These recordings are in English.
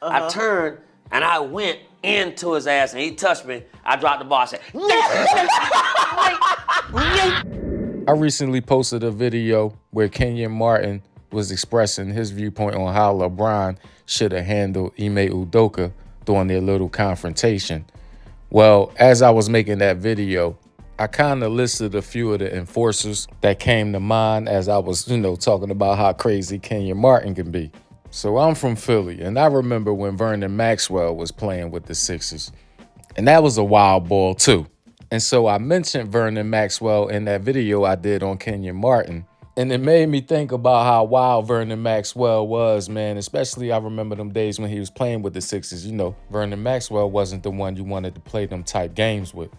I turned and I went into his ass and he touched me. I dropped the ball. I said, I recently posted a video where Kenyon Martin was expressing his viewpoint on how LeBron should have handled Ime Udoka during their little confrontation. Well, as I was making that video, I kind of listed a few of the enforcers that came to mind as I was, talking about how crazy Kenyon Martin can be. So I'm from Philly, and I remember when Vernon Maxwell was playing with the Sixers. And that was a wild ball, too. And so I mentioned Vernon Maxwell in that video I did on Kenyon Martin. And it made me think about how wild Vernon Maxwell was, man. Especially I remember them days when he was playing with the Sixers. Vernon Maxwell wasn't the one you wanted to play them type games with.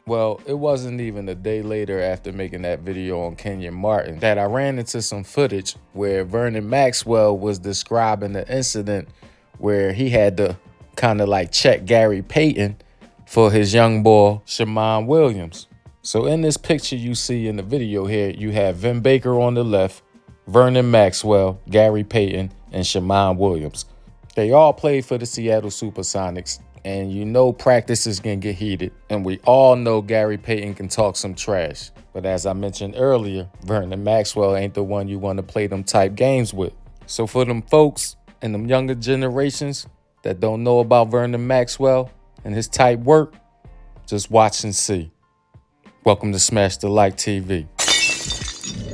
Well, it wasn't even a day later after making that video on Kenyon Martin that I ran into some footage where Vernon Maxwell was describing the incident where he had to kind of like check Gary Payton for his young boy, Shammond Williams. So in this picture you see in the video here, you have Vin Baker on the left, Vernon Maxwell, Gary Payton, and Shammond Williams. They all played for the Seattle Supersonics. And practices can get heated. And we all know Gary Payton can talk some trash. But as I mentioned earlier, Vernon Maxwell ain't the one you want to play them type games with. So for them folks and them younger generations that don't know about Vernon Maxwell and his type work, just watch and see. Welcome to SmashDaLikeTV.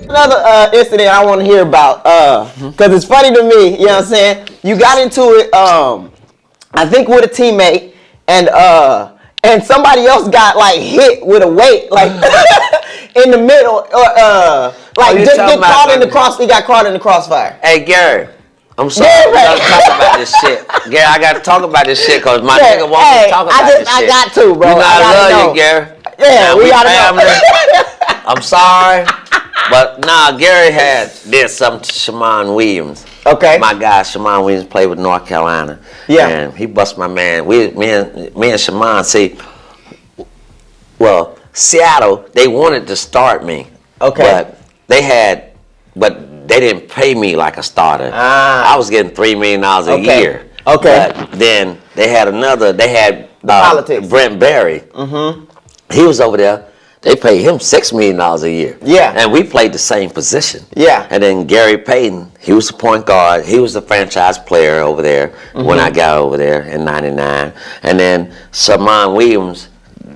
Another incident I want to hear about, because it's funny to me, you know what I'm saying? You got into it, I think with a teammate, and somebody else got like hit with a weight, like in the middle, just get caught in the cross. He got caught in the crossfire. Hey Gary, I'm sorry. I gotta talk about this shit. Gary, I gotta talk about this shit because my nigga wants me to talk about this shit. I got to, bro. I love you, Gary. Yeah, we gotta know. I'm sorry, but Gary did something to Shammond Williams. Okay. My guy, Shammond Williams, played with North Carolina. Yeah. And he bust my man. Me and Shammond, Seattle, they wanted to start me. Okay. But they didn't pay me like a starter. I was getting $3 million a year. Okay. But then they had politics. Brent Berry. Mm-hmm. He was over there. They paid him $6 million a year. Yeah. And we played the same position. Yeah. And then Gary Payton, he was the point guard. He was the franchise player over there when I got over there in '99. And then Shammond Williams,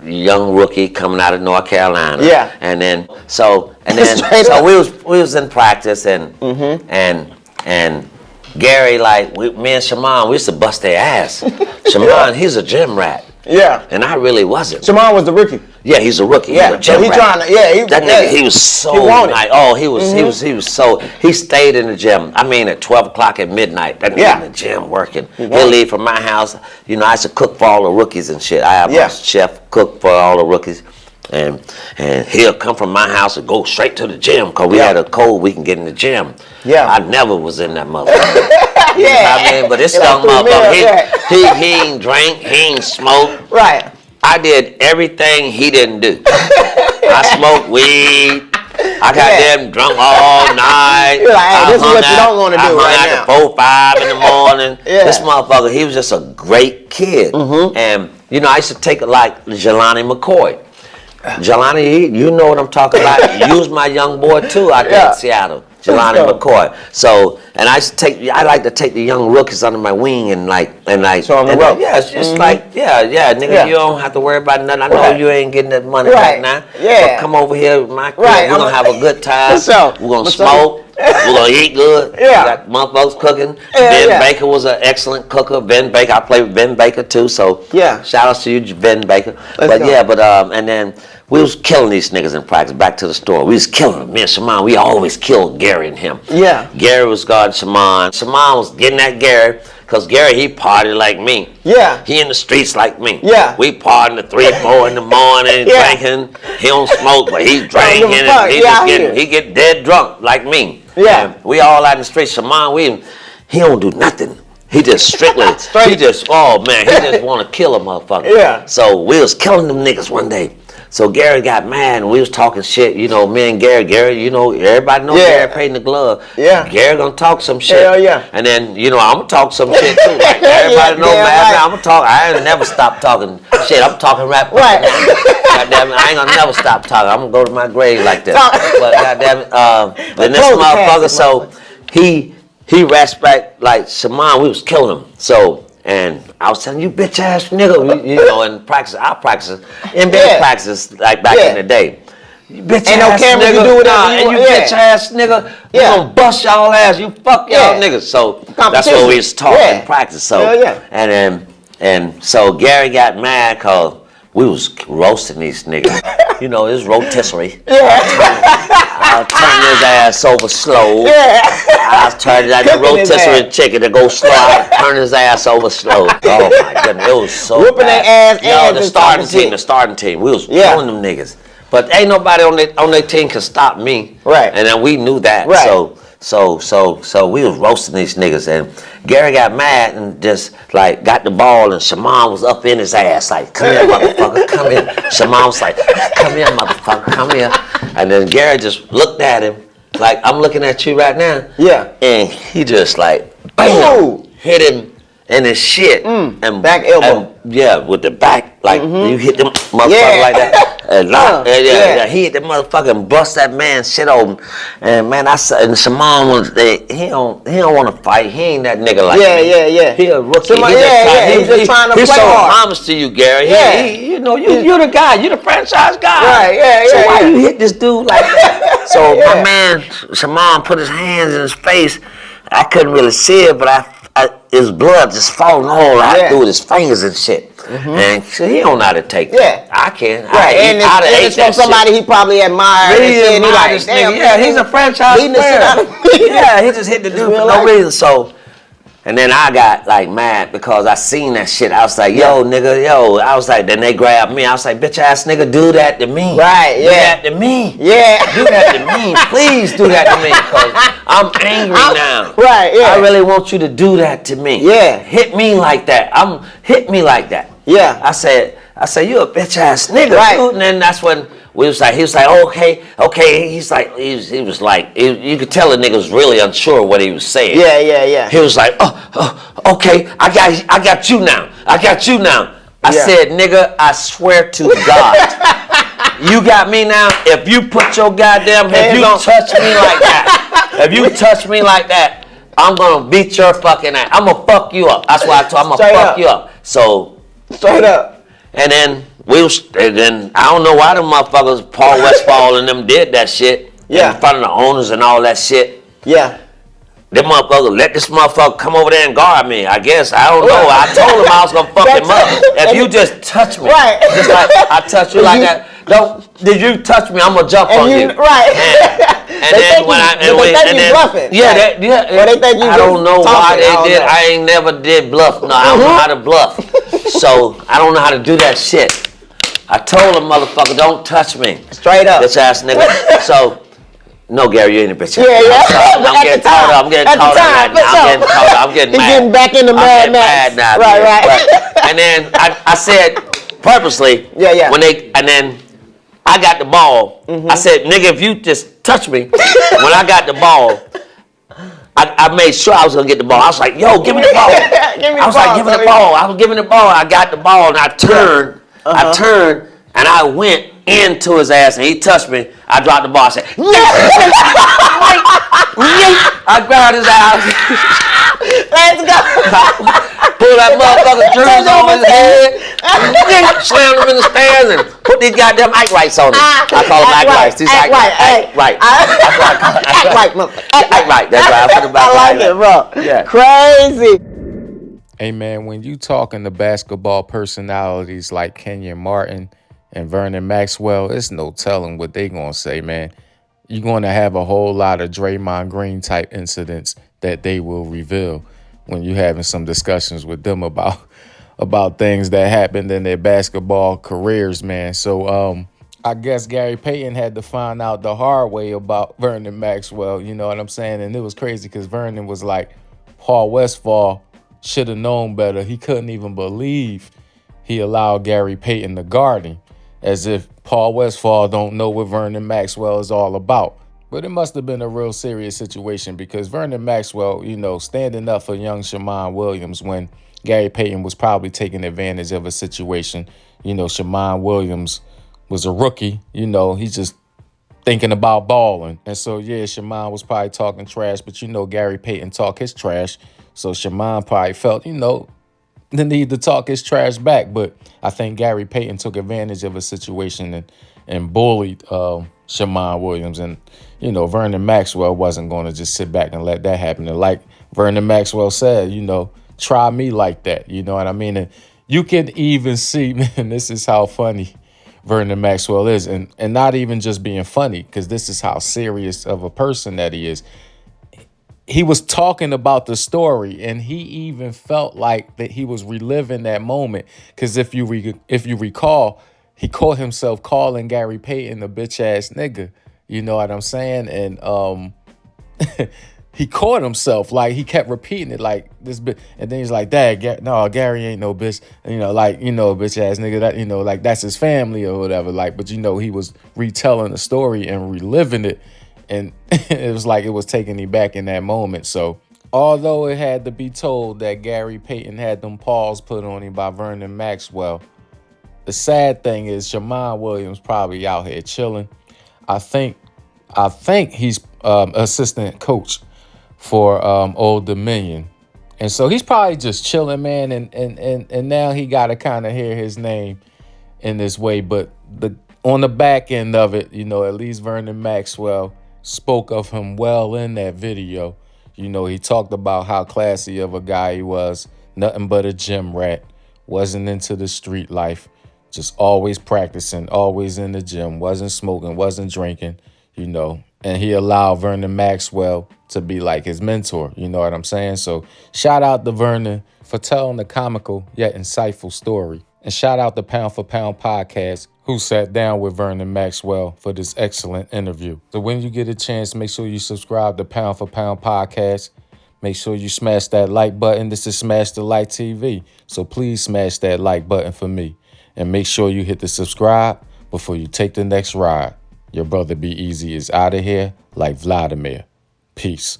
young rookie coming out of North Carolina. Yeah. And then we was in practice and Gary, me and Shammond, we used to bust their ass. Shammond, he's a gym rat. Yeah. And I really wasn't. Shammond was the rookie. Yeah, he's a rookie. Yeah, he's a gym rat. He was so nice. Oh, he was so, he stayed in the gym. I mean, at 12 o'clock at midnight, that nigga in the gym working. He'll leave from my house. I used to cook for all the rookies and shit. I have my chef cook for all the rookies. And he'll come from my house and go straight to the gym because we had a code we can get in the gym. Yeah. I never was in that motherfucker. You know what I mean? But this young motherfucker, he ain't drink, he ain't smoke. Right. I did everything he didn't do. I smoked weed. I got them drunk all night. You're like, hey, this is what you don't want to do right now. I hung out at 4, 5 in the morning. This motherfucker, he was just a great kid. And, I used to take it like Jelani McCoy. Jelani, you know what I'm talking about. You was my young boy too out there in Seattle. Jelani McCoy. So, and I like to take the young rookies under my wing and show them the rope. Yeah, it's just nigga, you don't have to worry about nothing. I know you ain't getting that money right now. Yeah. But come over here with my crib. We're gonna have a good time. We're gonna smoke. We're gonna eat good. Yeah. Got motherfuckers cooking. Ben Baker was an excellent cooker. Ben Baker, I played with Ben Baker too. So shout out to you, Ben Baker. And then we was killing these niggas in practice. Back to the store. We was killing them. Me and Shammond, we always killed Gary and him. Yeah. Gary was guarding Shammond. Shammond was getting at Gary. Because Gary, he partied like me. Yeah. He in the streets like me. Yeah. We partying at 3, 4 in the morning, drinking. He don't smoke, but he's drinking. And he get dead drunk like me. Yeah. And we all out in the streets. Shammond, he don't do nothing. He just strictly, he just want to kill a motherfucker. Yeah. So we was killing them niggas one day. So Gary got mad and we was talking shit. You know, me and Gary, you know, everybody know Gary Payton the glove. Yeah. Gary gonna talk some shit. Hell yeah. And then, you know, I'm gonna talk some shit too. Like everybody know, man, I'm gonna talk. I ain't never stop talking shit. I'm talking rap. Right. Goddamn it, I ain't gonna never stop talking. I'm gonna go to my grave like that. But goddamn it, then this motherfucker, so he rasped back like Shammond, we was killing him. So, and I was telling you, bitch ass nigga, you know, in practice, I practice, NBA practice like back in the day. You bitch ain't ass no camera, nigga, you do whatever you and want. you bitch ass nigga, we gonna bust y'all ass, you fuck y'all niggas. So that's what we was talking in practice. So and so Gary got mad cause we was roasting these niggas. You know, it's rotisserie. I'll turn his ass over slow. I'll turn that rotisserie chicken to go slow. I'll turn his ass over slow. Oh my goodness, it was so whooping bad. their ass. Yo, the starting team, we was killing them niggas. But ain't nobody on their team can stop me. Right. And then we knew that. Right. So we was roasting these niggas, and Gary got mad and just like got the ball, and Shammond was up in his ass like, come here, motherfucker, come here. Shammond was like, come here, motherfucker, come here. And then Gary just looked at him like, I'm looking at you right now. Yeah. And he just like, bam, hit him in his shit. And back elbow. And, with the back, like you hit them motherfucker like that. And he hit the motherfucker and bust that man's shit open. And man, I said, and Shammond was, he don't want to fight. He ain't that nigga like me. He a rookie. He's just trying to play showing hard. homage to you, Gary. You know, you're the guy. You're the franchise guy. Right, So why you hit this dude like that? So my man, Shammond put his hands in his face. I couldn't really see it, but his blood just falling all right through his fingers and shit. And so he don't know how to take that. I can. Right. And it's from somebody he probably admired. He like, damn, he's a franchise player. He just hit the dude for no reason. So, and then I got like mad because I seen that shit. I was like, yo, nigga, yo. I was like, then they grabbed me. I was like, bitch ass nigga, do that to me. Right, Do that to me. Do that to me. Please do that to me because I'm angry now. I really want you to do that to me. Hit me like that. Hit me like that. I said, you a bitch ass nigga, dude. And then that's when he was like, okay. He's like, he was like, you could tell the nigga was really unsure what he was saying. He was like, okay, I got you now. I said, nigga, I swear to God, you got me now. If you put your goddamn, if you touch me like that, I'm gonna beat your fucking ass. I'm gonna fuck you up. That's why I told him I'm gonna fuck you up. So. Straight up. And then I don't know why them motherfuckers, Paul Westfall and them did that shit in front of the owners and all that shit. Them motherfuckers let this motherfucker come over there and guard me. I guess I don't know. I told him I was gonna fuck him up. If you just touch me, just like I touch you like that. Did you touch me? I'm gonna jump on you. And then when I bluffing. They think you. I don't know why they did. I ain't never did bluff. No, I don't know how to bluff. So I don't know how to do that shit. I told him, motherfucker, don't touch me. Straight up. Bitch ass nigga. So, no, Gary, you ain't a bitch. I'm getting caught up. I'm getting He's getting back in the Mad Max. Now. Right. And then I said purposely. And then I got the ball. I said, nigga, if you just touch me, when I got the ball, I made sure I was gonna get the ball. I was like, yo, give me the ball. I was giving the ball. I got the ball and I turned. I turned and I went into his ass and he touched me. I dropped the ball. I said, I grabbed his ass. Let's go. Pull that motherfucker's jersey over his head. Slammed him in the stands and put these goddamn AKRITES on him. I call them AKRITES. Act right. That's right. I put them I like it, bro. Crazy. Hey, man, when you talking to basketball personalities like Kenyon Martin and Vernon Maxwell, it's no telling what they gonna say, man. You're gonna have a whole lot of Draymond Green type incidents that they will reveal when you're having some discussions with them about things that happened in their basketball careers, man. So I guess Gary Payton had to find out the hard way about Vernon Maxwell, you know what I'm saying? And it was crazy because Vernon was like, Paul Westfall should have known better. He couldn't even believe he allowed Gary Payton to guard him. as if Paul Westphal don't know what Vernon Maxwell is all about. But it must have been a real serious situation because Vernon Maxwell, standing up for young Shammond Williams when Gary Payton was probably taking advantage of a situation. Shammond Williams was a rookie. He's just thinking about balling. And so, Shammond was probably talking trash, but Gary Payton talk his trash. So Shammond probably felt, the need to talk his trash back. But I think Gary Payton took advantage of a situation and bullied Shammond Williams. And, Vernon Maxwell wasn't going to just sit back and let that happen. And like Vernon Maxwell said, try me like that. You know what I mean? And you can even see, man, this is how funny Vernon Maxwell is. And not even just being funny, because this is how serious of a person that he is. He was talking about the story, and he even felt like that he was reliving that moment. Because if you recall, he caught himself calling Gary Payton a bitch ass nigga. You know what I'm saying? And he caught himself, like he kept repeating it like this bit, and then he's like, "Dad, no, Gary ain't no bitch." Bitch ass nigga. That like that's his family or whatever. Like, but he was retelling the story and reliving it. And it was like it was taking me back in that moment. So although it had to be told that Gary Payton had them paws put on him by Vernon Maxwell, the sad thing is Shammond Williams probably out here chilling. I think he's assistant coach for Old Dominion. And so he's probably just chilling, man. And now he got to kind of hear his name in this way. But on the back end of it, at least Vernon Maxwell spoke of him well in that video. He talked about how classy of a guy he was, nothing but a gym rat, wasn't into the street life, just always practicing, always in the gym, wasn't smoking, wasn't drinking, and he allowed Vernon Maxwell to be like his mentor. You know what I'm saying? So shout out to Vernon for telling the comical yet insightful story. And shout out to Pound for Pound Podcast, who sat down with Vernon Maxwell for this excellent interview. So when you get a chance, make sure you subscribe to Pound for Pound Podcast. Make sure you smash that like button. This is SmashDaLikeTV. So please smash that like button for me. And make sure you hit the subscribe before you take the next ride. Your brother Be Easy is out of here like Vladimir. Peace.